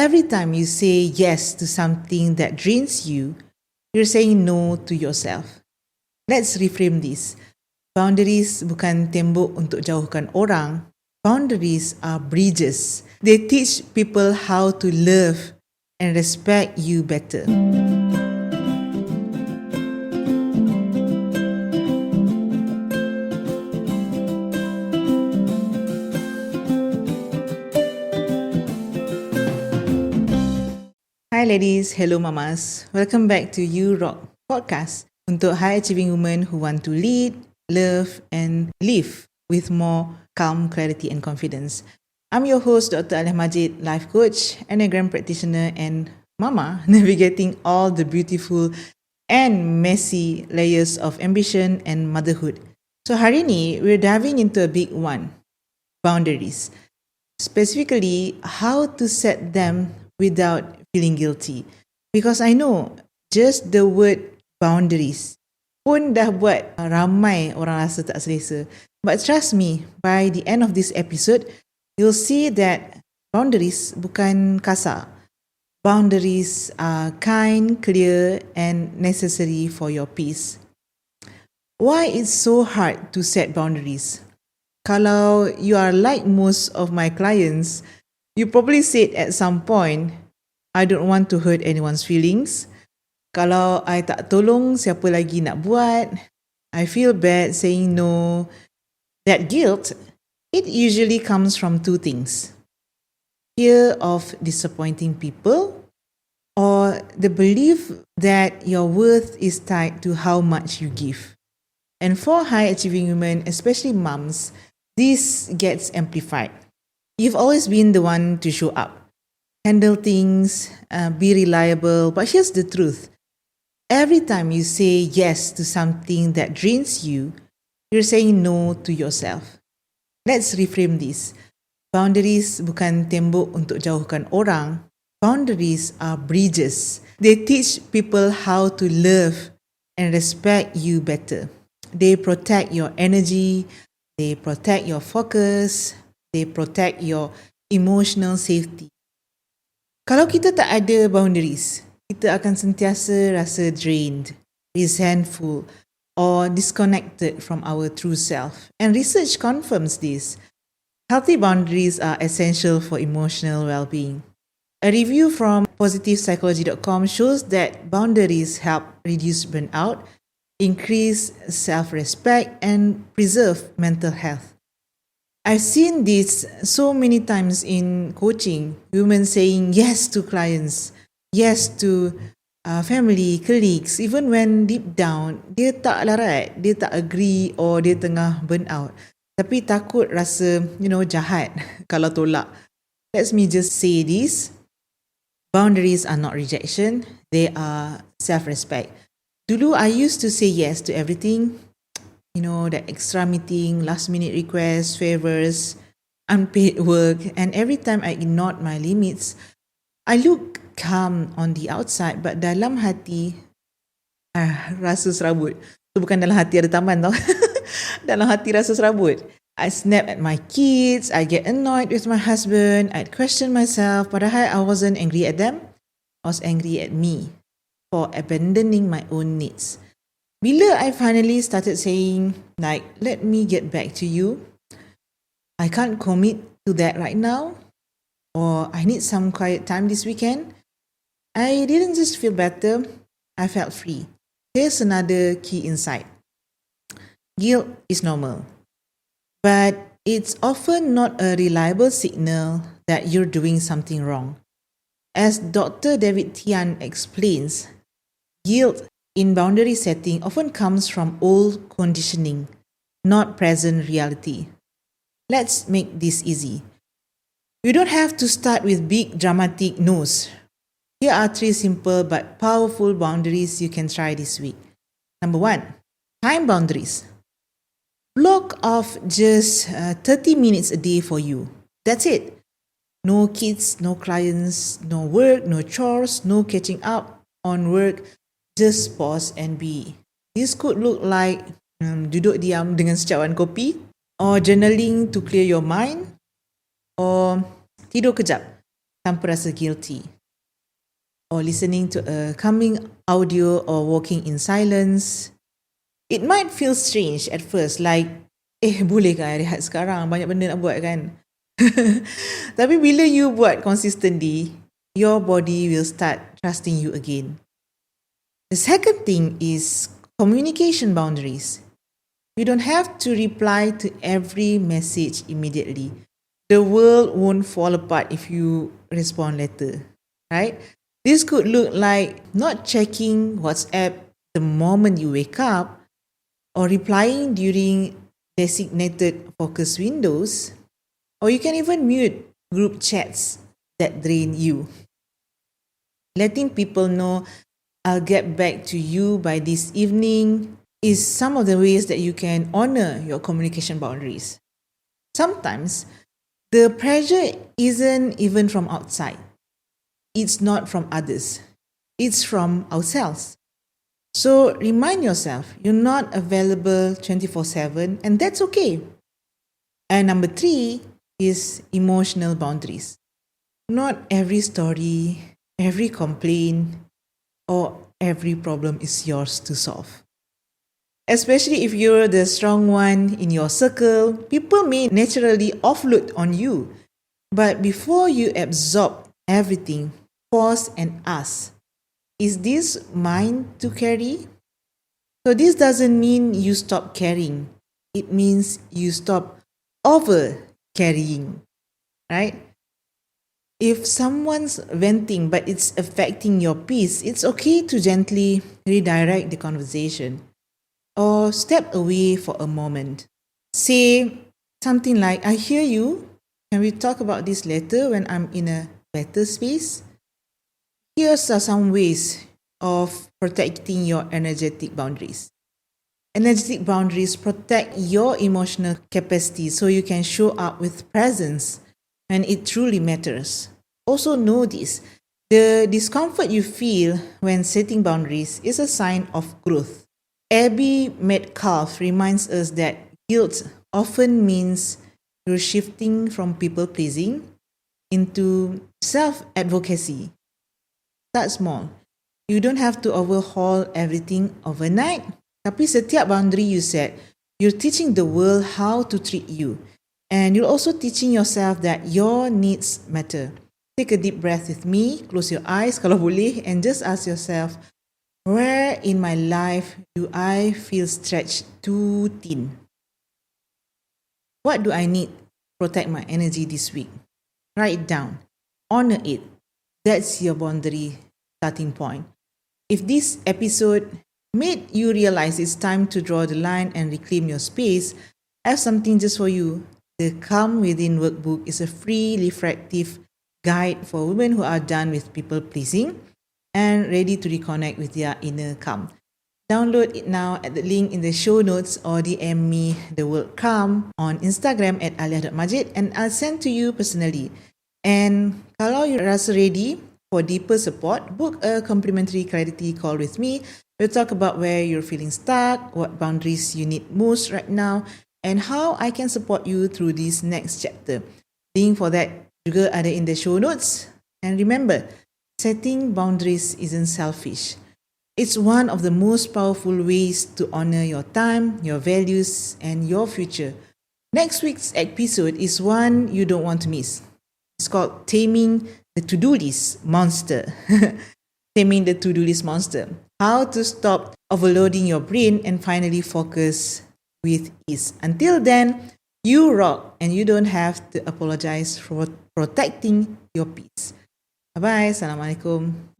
Every time you say yes to something that drains you, you're saying no to yourself. Let's reframe this. Boundaries bukan tembok untuk jauhkan orang. Boundaries are bridges. They teach people how to love and respect you better. Hi ladies, hello mamas. Welcome back to You Rock podcast untuk high achieving women who want to lead, love and live with more calm, clarity and confidence. I'm your host Dr. Aleh Majid, life coach, Enneagram practitioner and mama navigating all the beautiful and messy layers of ambition and motherhood. So hari ni we're diving into a big one, boundaries. Specifically, how to set them without feeling guilty. Because I know just the word boundaries pun dah buat ramai orang rasa tak selesa. But trust me, by the end of this episode, you'll see that boundaries bukan kasar. Boundaries are kind, clear and necessary for your peace. Why it's so hard to set boundaries? Kalau you are like most of my clients, you probably said at some point, I don't want to hurt anyone's feelings. Kalau I tak tolong, siapa lagi nak buat? I feel bad saying no. That guilt, it usually comes from two things. Fear of disappointing people or the belief that your worth is tied to how much you give. And for high-achieving women, especially moms, this gets amplified. You've always been the one to show up, handle things, be reliable. But here's the truth. Every time you say yes to something that drains you, you're saying no to yourself. Let's reframe this. Boundaries bukan tembok untuk jauhkan orang. Boundaries are bridges. They teach people how to love and respect you better. They protect your energy, they protect your focus, they protect your emotional safety. Kalau kita tak ada boundaries, kita akan sentiasa rasa drained, resentful or disconnected from our true self. And research confirms this. Healthy boundaries are essential for emotional well-being. A review from positivepsychology.com shows that boundaries help reduce burnout, increase self-respect and preserve mental health. I've seen this so many times in coaching, women saying yes to clients, yes to family, colleagues, even when deep down, dia tak larat, dia tak agree or dia tengah burn out. Tapi takut rasa, jahat kalau tolak. Let me just say this, boundaries are not rejection, they are self-respect. Dulu, I used to say yes to everything, that extra meeting, last minute requests, favors, unpaid work. And every time I ignored my limits, I look calm on the outside, but dalam hati, rasa serabut. Itu bukan dalam hati ada taman tau. Dalam hati rasa serabut. I snap at my kids, I get annoyed with my husband, I'd question myself, padahal I wasn't angry at them. I was angry at me for abandoning my own needs. Bila I finally started saying, let me get back to you, I can't commit to that right now, or I need some quiet time this weekend, I didn't just feel better, I felt free. Here's another key insight. Guilt is normal, but it's often not a reliable signal that you're doing something wrong. As Dr. David Tian explains, guilt in boundary setting often comes from old conditioning, not present reality. Let's make this easy. You don't have to start with big dramatic no's. Here are 3 simple but powerful boundaries you can try this week. Number 1, time boundaries. Block off just 30 minutes a day for you. That's it. No kids, no clients, no work, no chores, no catching up on work. Just pause and be. This could look like duduk diam dengan secawan kopi, or journaling to clear your mind, or tidur kejap. tanpa rasa guilty. Or listening to a calming audio or walking in silence. It might feel strange at first, like, boleh kan rehat sekarang? Banyak benda nak buat kan? Tapi bila you buat consistently, your body will start trusting you again. The second thing is communication boundaries. You don't have to reply to every message immediately. The world won't fall apart if you respond later, right? This could look like not checking WhatsApp the moment you wake up or replying during designated focus windows, or you can even mute group chats that drain you. Letting people know I'll get back to you by this evening is some of the ways that you can honor your communication boundaries. Sometimes the pressure isn't even from outside. It's not from others. It's from ourselves. So remind yourself you're not available 24/7, and that's okay. And number 3 is emotional boundaries. Not every story, every complaint, or every problem is yours to solve. Especially if you're the strong one in your circle, people may naturally offload on you. But before you absorb everything, pause and ask, is this mine to carry? So this doesn't mean you stop caring. It means you stop over carrying, right? If someone's venting but it's affecting your peace, it's okay to gently redirect the conversation or step away for a moment. Say something like, I hear you. Can we talk about this later when I'm in a better space? Here's some ways of protecting your energetic boundaries. Energetic boundaries protect your emotional capacity so you can show up with presence when it truly matters. Also know this, the discomfort you feel when setting boundaries is a sign of growth. Abby Metcalf reminds us that guilt often means you're shifting from people pleasing into self-advocacy. Start small. You don't have to overhaul everything overnight. Tapi setiap boundary you set, you're teaching the world how to treat you. And you're also teaching yourself that your needs matter. Take a deep breath with me, close your eyes kalau boleh, and just ask yourself, where in my life do I feel stretched too thin? What do I need to protect my energy this week? Write it down. Honor it. That's your boundary starting point. If this episode made you realize it's time to draw the line and reclaim your space, I have something just for you. The Calm Within workbook is a free reflective guide for women who are done with people pleasing and ready to reconnect with their inner calm. Download it now at the link in the show notes or DM me the word calm on Instagram at alia.majid and I'll send to you personally. And kalau you rasa ready for deeper support, book a complimentary clarity call with me. We'll talk about where you're feeling stuck, what boundaries you need most right now, and how I can support you through this next chapter. Link for that juga ada in the show notes. And remember, setting boundaries isn't selfish. It's one of the most powerful ways to honor your time, your values, and your future. Next week's episode is one you don't want to miss. It's called Taming the To-Do List Monster. Taming the To-Do List Monster. How to stop overloading your brain and finally focus with ease. Until then, you rock and you don't have to apologize for protecting your peace. Bye-bye. Assalamualaikum.